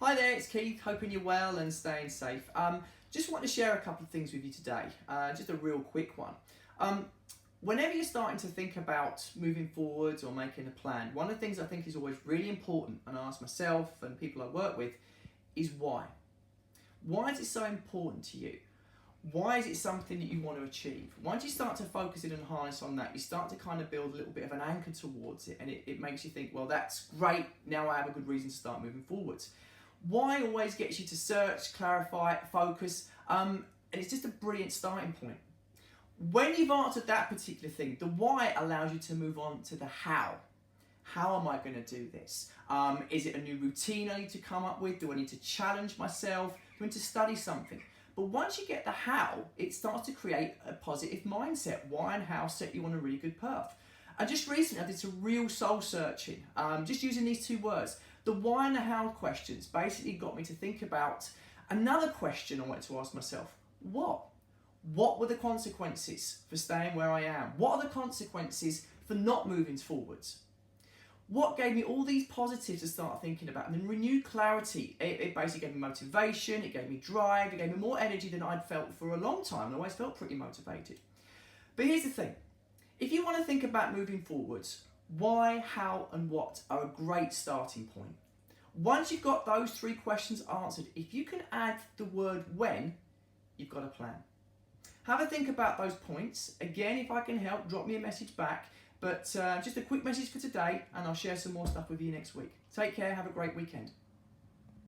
Hi there, it's Keith, hoping you're well and staying safe. Just want to share a couple of things with you today, just a real quick one. Whenever you're starting to think about moving forwards or making a plan, one of the things I think is always really important, and I ask myself and people I work with, is why. Why is it so important to you? Why is it something that you want to achieve? Once you start to focus in and harness on that, you start to kind of build a little bit of an anchor towards it, and it makes you think, well, that's great, now I have a good reason to start moving forwards. Why always gets you to search, clarify, focus, and it's just a brilliant starting point. When you've answered that particular thing, the why allows you to move on to the how. How am I going to do this? Is it a new routine I need to come up with? Do I need to challenge myself? Do I need to study something? But once you get the how, it starts to create a positive mindset. Why and how set you on a really good path. And just recently I did some real soul searching, just using these two words. The why and the how questions basically got me to think about another question I wanted to ask myself. What? What were the consequences for staying where I am? What are the consequences for not moving forwards? What gave me all these positives to start thinking about? And then renewed clarity. It basically gave me motivation, it gave me drive, it gave me more energy than I'd felt for a long time. I always felt pretty motivated. But here's the thing. If you want to think about moving forwards, why, how, and what are a great starting point. Once you've got those three questions answered, if you can add the word when, you've got a plan. Have a think about those points. Again, if I can help, drop me a message back. But just a quick message for today, and I'll share some more stuff with you next week. Take care, have a great weekend.